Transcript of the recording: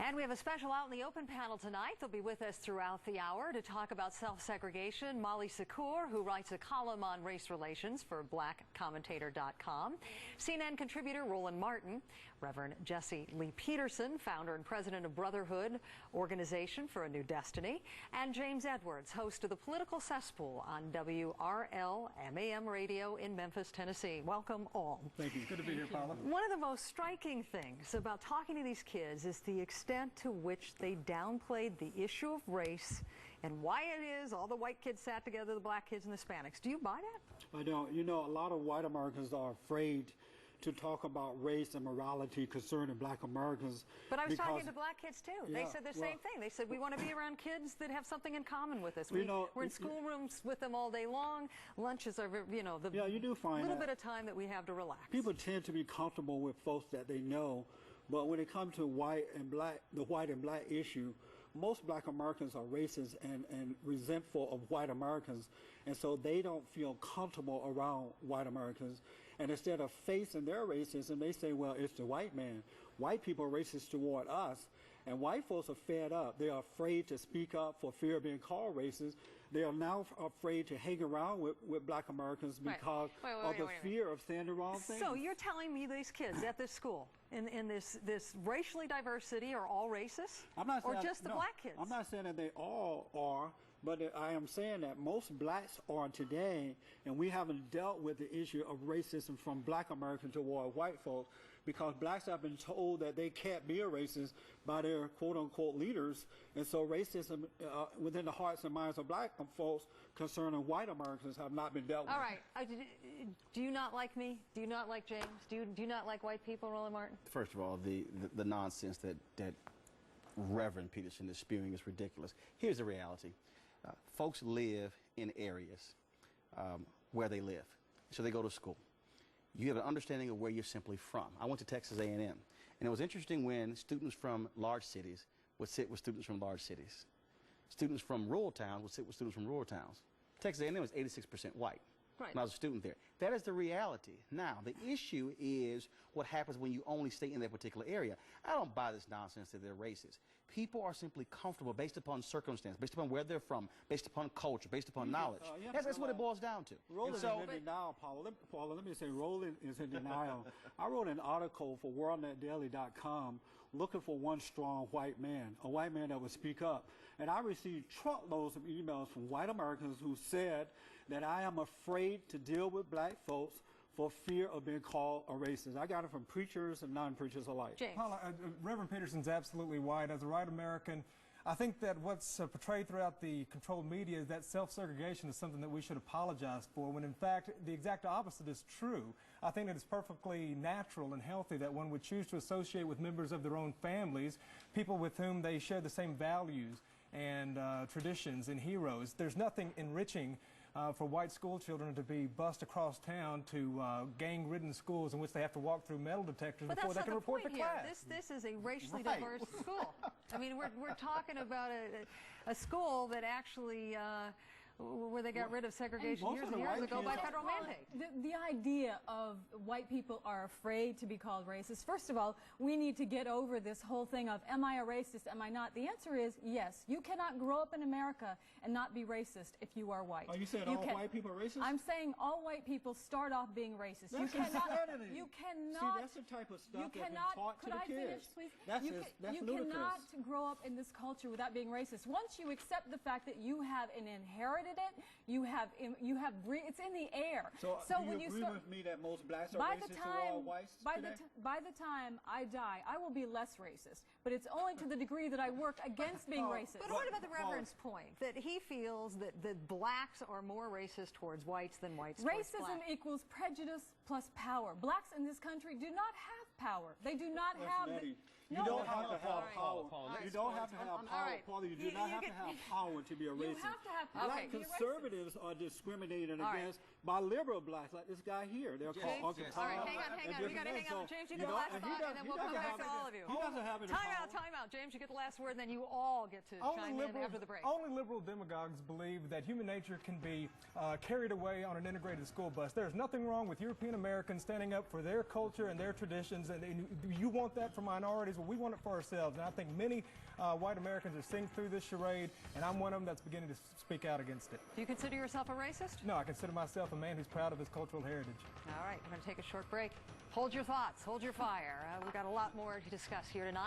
And we have a special Out in the Open panel tonight. They'll be with us throughout the hour to talk about self-segregation. Molly Secours, who writes a column on race relations for blackcommentator.com. CNN contributor Roland Martin, Reverend Jesse Lee Peterson, founder and president of Brotherhood Organization for a New Destiny, and James Edwards, host of the Political Cesspool on WRL MAM radio in Memphis, Tennessee. Welcome all. Thank you. Good to be here, Paula. One of the most striking things about talking to these kids is the extent to which they downplayed the issue of race and why it is all the white kids sat together, the black kids and the Hispanics. Do you buy that? I don't. You know, a lot of white Americans are afraid to talk about race and morality concerning black Americans. But I was talking to black kids too. Yeah, they said the same thing. They said, we want to be around kids that have something in common with us. We're in schoolrooms with them all day long. Lunches are, you know, the you do find little bit of time that we have to relax. People tend to be comfortable with folks that they know, but when it comes to white and black, the white and black issue, most black Americans are racist and resentful of white Americans, and so they don't feel comfortable around white Americans. And instead of facing their racism, they say, well, it's the white man. White people are racist toward us, and white folks are fed up. They are afraid to speak up for fear of being called racist. They are now afraid to hang around with black Americans because of the fear of saying the wrong thing. So you're telling me these kids at this school, in this racially diverse city, are all racist? I'm not saying, or just the black kids? I'm not saying that they all are, but I am saying that most blacks are today, and we haven't dealt with the issue of racism from black Americans toward white folks, because blacks have been told that they can't be a racist by their quote-unquote leaders, and so racism within the hearts and minds of black folks concerning white Americans have not been dealt with. All right. Do you not like me? Do you not like James? Do you not like white people, Roland Martin? First of all, the nonsense that Reverend Peterson is spewing is ridiculous. Here's the reality. Folks live in areas where they live, so they go to school. You have an understanding of where you're simply from. I went to Texas A&M, and it was interesting when students from large cities would sit with students from large cities. Students from rural towns would sit with students from rural towns. Texas A&M was 86% white. Right. When I was a student there. That is the reality. Now, the issue is what happens when you only stay in that particular area. I don't buy this nonsense that they're racist. People are simply comfortable based upon circumstance, based upon where they're from, based upon culture, based upon knowledge. That's what it boils down to. Roland is in denial, Paula. Let me say, Roland is in denial. I wrote an article for WorldNetDaily.com looking for one strong white man, a white man that would speak up. And I received truckloads of emails from white Americans who said that I am afraid to deal with black folks for fear of being called a racist. I got it from preachers and non-preachers alike. James. Paula, Reverend Peterson's absolutely right. As a white American, I think that what's portrayed throughout the controlled media is that self-segregation is something that we should apologize for, when in fact the exact opposite is true. I think that it's perfectly natural and healthy that one would choose to associate with members of their own families, people with whom they share the same values and traditions and heroes. There's nothing enriching for white school children to be bussed across town to gang-ridden schools in which they have to walk through metal detectors before they can report to class. This is a racially diverse school. I mean, we're talking about a school that actually where they got rid of segregation years and years ago by federal mandate. The idea of white people are afraid to be called racist. First of all, we need to get over this whole thing of, am I a racist, am I not? The answer is yes. You cannot grow up in America and not be racist if you are white. Are you saying all white people are racist? I'm saying all white people start off being racist. That's insanity. You cannot. See, that's the type of stuff that's been taught to the kids. Could I finish, please? That's you ludicrous. cannot grow up in this culture without being racist. Once you accept the fact that you have inherited it, it's in the air. So do you agree with me that most blacks are racist to all whites today? By the time I die, I will be less racist. But it's only to the degree that I work against being racist. But what about the Reverend's point that he feels that blacks are more racist towards whites than whites towards blacks? Racism equals prejudice plus power. Blacks in this country do not have power. They do not have... You don't have to have power. You don't have to have power, Paula. You do not have to have power to be a racist. You have to have power. Black conservatives are discriminated against by liberal blacks, like this guy here. They're called Uncle Tom. All right, hang on. We got to hang on. James, you get the last thought, and then we'll come back to all of you. He doesn't have any power. Time out. James, you get the last word, and then you all get to chime in after the break. Only liberal demagogues believe that human nature can be carried away on an integrated school bus. There's nothing wrong with European Americans standing up for their culture and their traditions, and you want that for minorities. but we want it for ourselves. And I think many white Americans are seeing through this charade, and I'm one of them that's beginning to speak out against it. Do you consider yourself a racist? No, I consider myself a man who's proud of his cultural heritage. All right, we're going to take a short break. Hold your thoughts, hold your fire. We've got a lot more to discuss here tonight.